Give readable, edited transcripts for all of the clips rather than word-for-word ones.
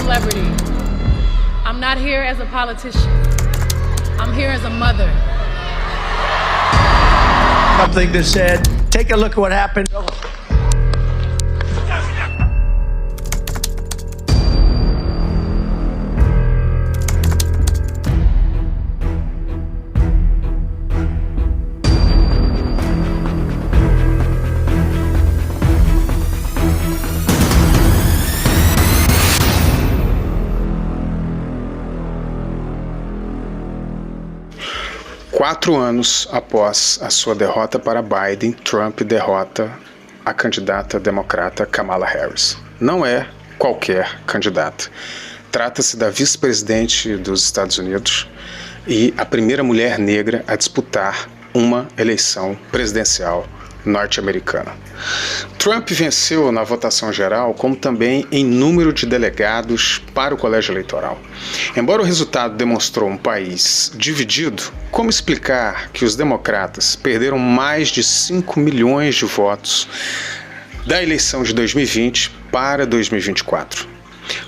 celebrity. I'm not here as a politician. I'm here as a mother. Something that said, take a look at what happened. 4 anos após a sua derrota para Biden, Trump derrota a candidata democrata Kamala Harris. Não é qualquer candidata. Trata-se da vice-presidente dos Estados Unidos e a primeira mulher negra a disputar uma eleição presidencial norte-americana. Trump venceu na votação geral, como também em número de delegados para o colégio eleitoral. Embora o resultado demonstrou um país dividido, como explicar que os democratas perderam mais de 5 milhões de votos da eleição de 2020 para 2024?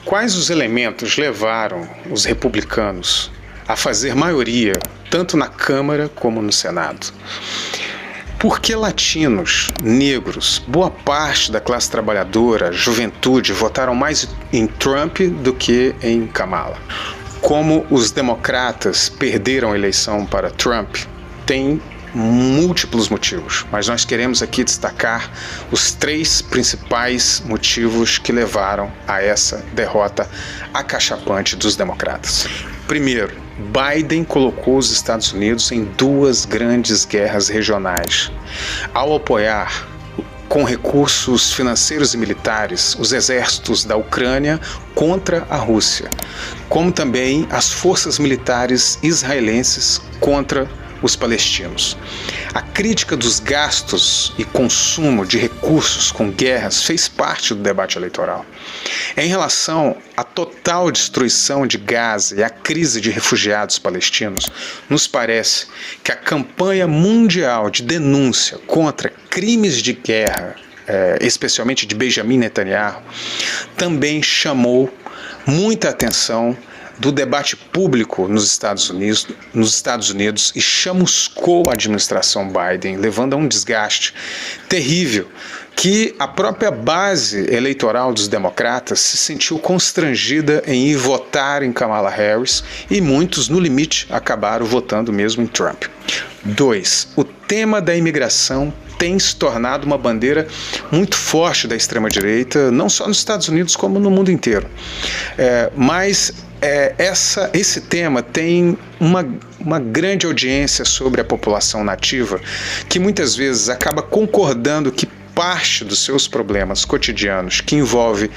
Quais os elementos levaram os republicanos a fazer maioria, tanto na Câmara como no Senado? Por que latinos, negros, boa parte da classe trabalhadora, juventude, votaram mais em Trump do que em Kamala? Como os democratas perderam a eleição para Trump, tem múltiplos motivos, mas nós queremos aqui destacar os 3 principais motivos que levaram a essa derrota acachapante dos democratas. Primeiro, Biden colocou os Estados Unidos em 2 grandes guerras regionais. Ao apoiar com recursos financeiros e militares os exércitos da Ucrânia contra a Rússia, como também as forças militares israelenses contra os palestinos. A crítica dos gastos e consumo de recursos com guerras fez parte do debate eleitoral. Em relação à total destruição de Gaza e à crise de refugiados palestinos, nos parece que a campanha mundial de denúncia contra crimes de guerra, especialmente de Benjamin Netanyahu, também chamou muita atenção do debate público nos Estados Unidos e chamuscou a administração Biden, levando a um desgaste terrível que a própria base eleitoral dos democratas se sentiu constrangida em ir votar em Kamala Harris e muitos, no limite, acabaram votando mesmo em Trump. 2. O tema da imigração tem se tornado uma bandeira muito forte da extrema-direita, não só nos Estados Unidos, como no mundo inteiro. Esse tema tem uma grande audiência sobre a população nativa, que muitas vezes acaba concordando que parte dos seus problemas cotidianos, que envolve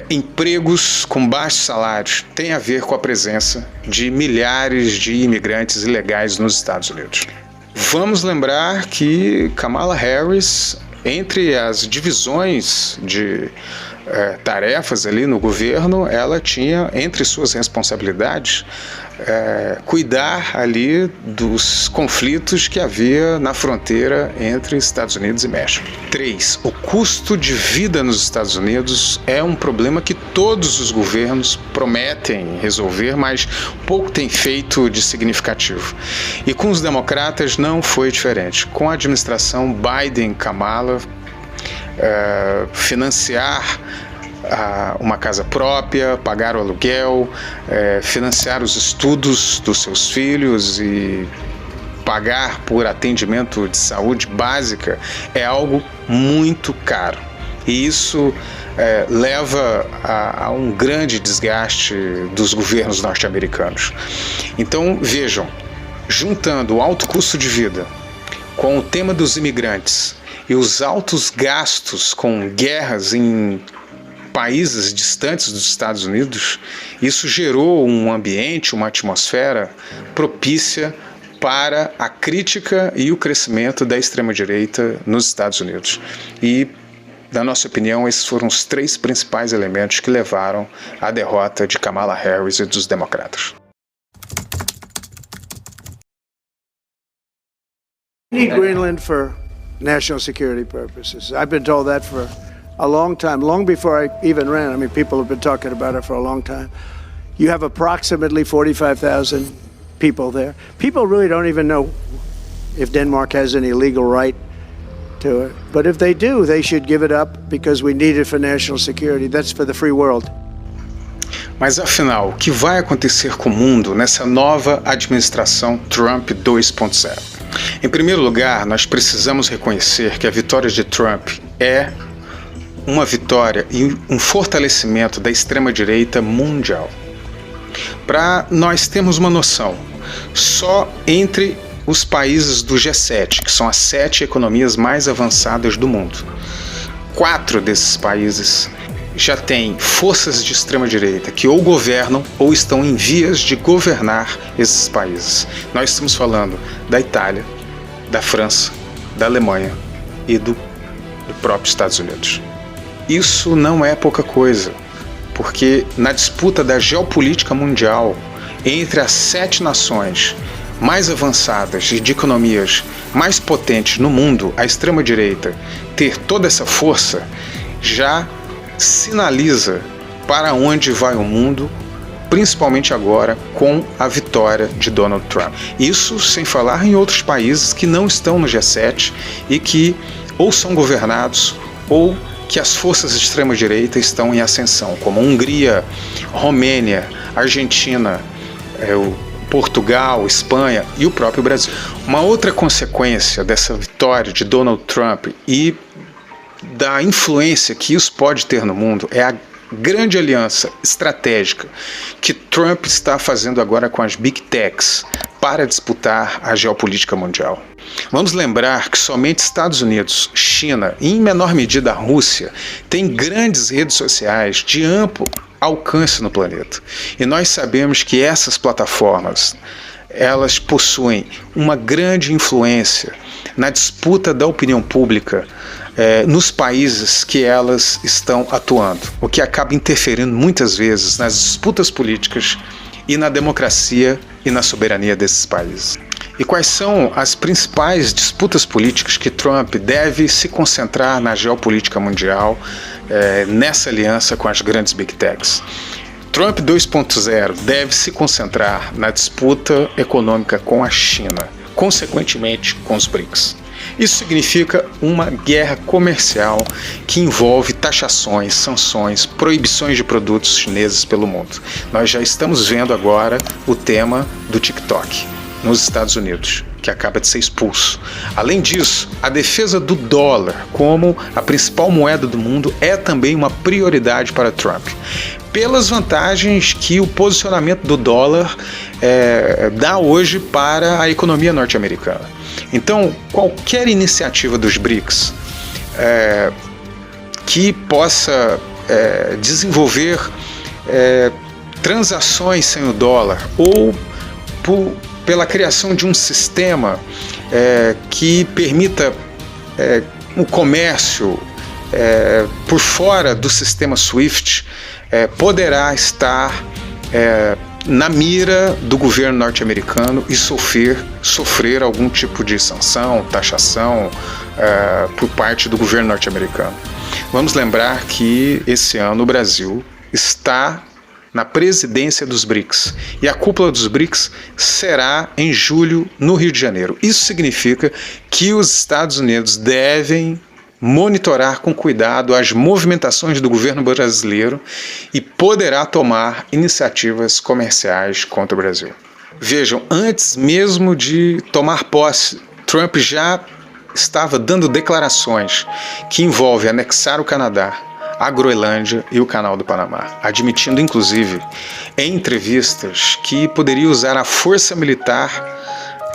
empregos com baixos salários, tem a ver com a presença de milhares de imigrantes ilegais nos Estados Unidos. Vamos lembrar que Kamala Harris, entre as divisões de tarefas ali no governo, ela tinha entre suas responsabilidades cuidar ali dos conflitos que havia na fronteira entre Estados Unidos e México. 3. O custo de vida nos Estados Unidos é um problema que todos os governos prometem resolver, mas pouco tem feito de significativo. E com os democratas não foi diferente. Com a administração Biden-Kamala, financiar uma casa própria, pagar o aluguel, financiar os estudos dos seus filhos e pagar por atendimento de saúde básica é algo muito caro. E isso leva a um grande desgaste dos governos norte-americanos. Então, vejam, juntando o alto custo de vida com o tema dos imigrantes e os altos gastos com guerras em países distantes dos Estados Unidos, isso gerou um ambiente, uma atmosfera propícia para a crítica e o crescimento da extrema-direita nos Estados Unidos. E, na nossa opinião, esses foram os 3 principais elementos que levaram à derrota de Kamala Harris e dos democratas. We need Greenland for national security purposes. I've been told that for a long time, long before I even ran. I mean, people have been talking about it for a long time. You have approximately 45,000 people there. People really don't even know if Denmark has any legal right to it. But if they do, they should give it up because we need it for national security. That's for the free world. Mas afinal, o que vai acontecer com o mundo nessa nova administração Trump 2.0? Em primeiro lugar, nós precisamos reconhecer que a vitória de Trump é uma vitória e um fortalecimento da extrema-direita mundial. Para nós termos uma noção, só entre os países do G7, que são as 7 economias mais avançadas do mundo, 4 desses países já têm forças de extrema-direita que ou governam ou estão em vias de governar esses países. Nós estamos falando da Itália, da França, da Alemanha e do próprio Estados Unidos. Isso não é pouca coisa, porque na disputa da geopolítica mundial entre as 7 nações mais avançadas e de economias mais potentes no mundo, a extrema-direita ter toda essa força já sinaliza para onde vai o mundo, principalmente agora com a vitória de Donald Trump. Isso sem falar em outros países que não estão no G7 e que ou são governados ou que as forças de extrema-direita estão em ascensão, como Hungria, Romênia, Argentina, Portugal, Espanha e o próprio Brasil. Uma outra consequência dessa vitória de Donald Trump e da influência que isso pode ter no mundo é a grande aliança estratégica que Trump está fazendo agora com as Big Techs para disputar a geopolítica mundial. Vamos lembrar que somente Estados Unidos, China e em menor medida a Rússia têm grandes redes sociais de amplo alcance no planeta. E nós sabemos que essas plataformas, elas possuem uma grande influência na disputa da opinião pública nos países que elas estão atuando, o que acaba interferindo muitas vezes nas disputas políticas e na democracia e na soberania desses países. E quais são as principais disputas políticas que Trump deve se concentrar na geopolítica mundial nessa aliança com as grandes Big Techs? Trump 2.0 deve se concentrar na disputa econômica com a China, consequentemente com os BRICS. Isso significa uma guerra comercial que envolve taxações, sanções, proibições de produtos chineses pelo mundo. Nós já estamos vendo agora o tema do TikTok nos Estados Unidos, que acaba de ser expulso. Além disso, a defesa do dólar como a principal moeda do mundo é também uma prioridade para Trump, pelas vantagens que o posicionamento do dólar dá hoje para a economia norte-americana. Então, qualquer iniciativa dos BRICS que possa desenvolver transações sem o dólar ou pela criação de um sistema que permita o comércio por fora do sistema SWIFT, poderá estar na mira do governo norte-americano e sofrer algum tipo de sanção, taxação por parte do governo norte-americano. Vamos lembrar que esse ano o Brasil está na presidência dos BRICS e a cúpula dos BRICS será em julho no Rio de Janeiro. Isso significa que os Estados Unidos devem monitorar com cuidado as movimentações do governo brasileiro e poderá tomar iniciativas comerciais contra o Brasil. Vejam, antes mesmo de tomar posse, Trump já estava dando declarações que envolvem anexar o Canadá, a Groenlândia e o Canal do Panamá, admitindo inclusive em entrevistas que poderia usar a força militar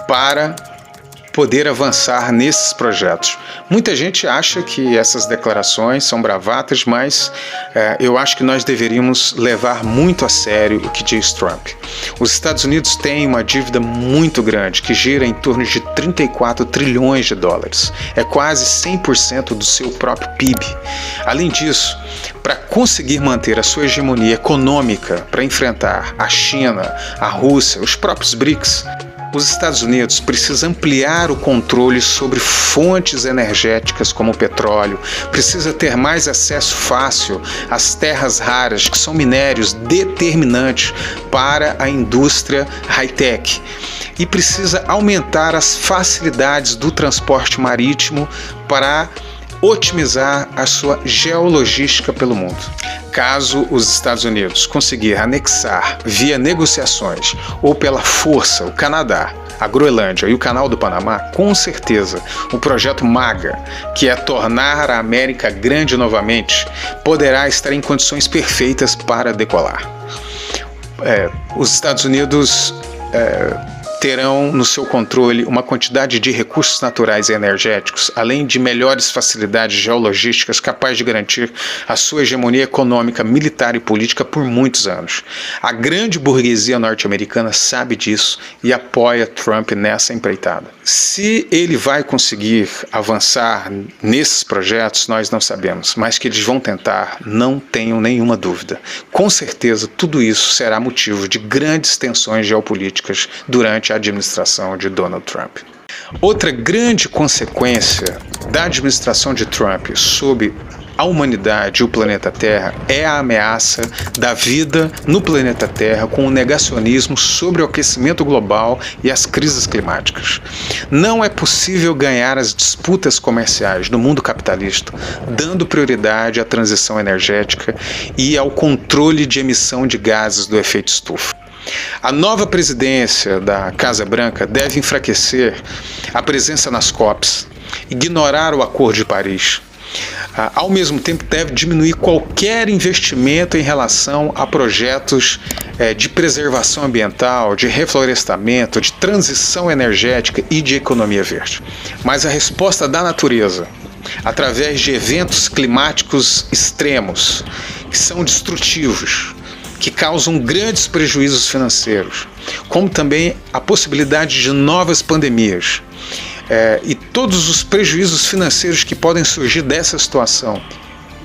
para poder avançar nesses projetos. Muita gente acha que essas declarações são bravatas, mas eu acho que nós deveríamos levar muito a sério o que diz Trump. Os Estados Unidos têm uma dívida muito grande, que gira em torno de 34 trilhões de dólares. É quase 100% do seu próprio PIB. Além disso, para conseguir manter a sua hegemonia econômica para enfrentar a China, a Rússia, os próprios BRICS, Os Estados Unidos precisam ampliar o controle sobre fontes energéticas como o petróleo, precisa ter mais acesso fácil às terras raras, que são minérios determinantes para a indústria high-tech, e precisa aumentar as facilidades do transporte marítimo para otimizar a sua geologística pelo mundo. Caso os Estados Unidos conseguir anexar via negociações ou pela força o Canadá, a Groenlândia e o Canal do Panamá, com certeza o projeto MAGA, que é tornar a América grande novamente, poderá estar em condições perfeitas para decolar. Os Estados Unidos terão no seu controle uma quantidade de recursos naturais e energéticos, além de melhores facilidades geologísticas capazes de garantir a sua hegemonia econômica, militar e política por muitos anos. A grande burguesia norte-americana sabe disso e apoia Trump nessa empreitada. Se ele vai conseguir avançar nesses projetos, nós não sabemos, mas que eles vão tentar, não tenho nenhuma dúvida. Com certeza, tudo isso será motivo de grandes tensões geopolíticas durante a administração de Donald Trump. Outra grande consequência da administração de Trump sobre a humanidade e o planeta Terra é a ameaça da vida no planeta Terra com o negacionismo sobre o aquecimento global e as crises climáticas. Não é possível ganhar as disputas comerciais no mundo capitalista dando prioridade à transição energética e ao controle de emissão de gases do efeito estufa. A nova presidência da Casa Branca deve enfraquecer a presença nas COPs, ignorar o Acordo de Paris. Ao mesmo tempo, deve diminuir qualquer investimento em relação a projetos de preservação ambiental, de reflorestamento, de transição energética e de economia verde. Mas a resposta da natureza, através de eventos climáticos extremos, que são destrutivos, que causam grandes prejuízos financeiros, como também a possibilidade de novas pandemias e todos os prejuízos financeiros que podem surgir dessa situação,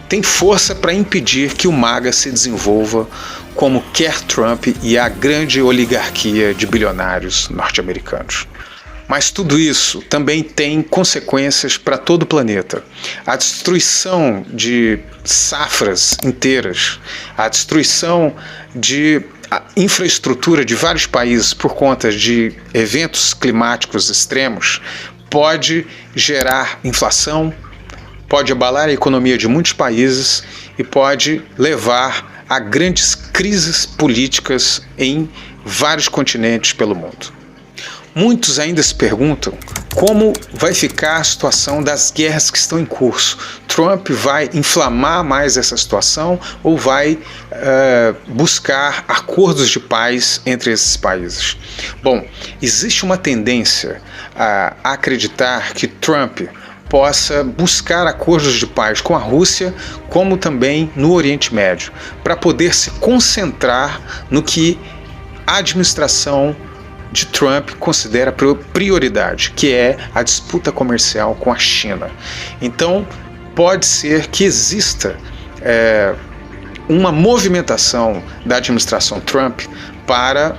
tem força para impedir que o MAGA se desenvolva como quer Trump e a grande oligarquia de bilionários norte-americanos. Mas tudo isso também tem consequências para todo o planeta. A destruição de safras inteiras, a destruição de infraestrutura de vários países por conta de eventos climáticos extremos pode gerar inflação, pode abalar a economia de muitos países e pode levar a grandes crises políticas em vários continentes pelo mundo. Muitos ainda se perguntam como vai ficar a situação das guerras que estão em curso. Trump vai inflamar mais essa situação ou vai buscar acordos de paz entre esses países? Bom, existe uma tendência a acreditar que Trump possa buscar acordos de paz com a Rússia, como também no Oriente Médio, para poder se concentrar no que a administração de Trump considera prioridade, que é a disputa comercial com a China. Então, pode ser que exista uma movimentação da administração Trump para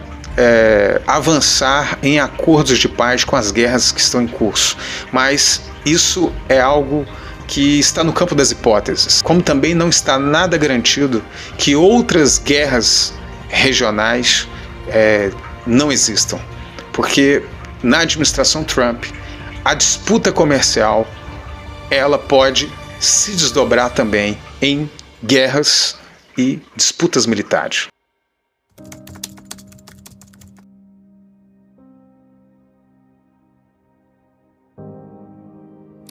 avançar em acordos de paz com as guerras que estão em curso. Mas isso é algo que está no campo das hipóteses, como também não está nada garantido que outras guerras regionais não existam, porque na administração Trump a disputa comercial ela pode se desdobrar também em guerras e disputas militares.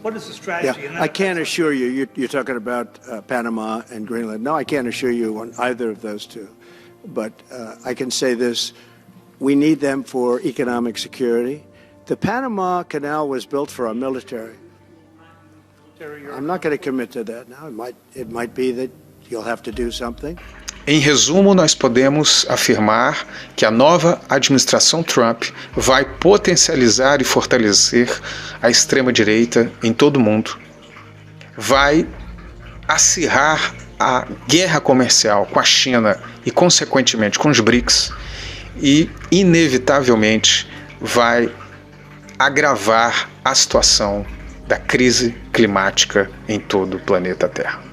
What is the strategy? Yeah, I can't assure you, you're talking about Panama and Greenland. No, I can't assure you on either of those two. But I can say this, we need them for economic security. The Panama Canal was built for our military. I'm not going to commit to that now. It might be that you'll have to do something. Em resumo, nós podemos afirmar que a nova administração Trump vai potencializar e fortalecer a extrema-direita em todo o mundo, vai acirrar a guerra comercial com a China e, consequentemente, com os BRICS e, inevitavelmente, vai agravar a situação da crise climática em todo o planeta Terra.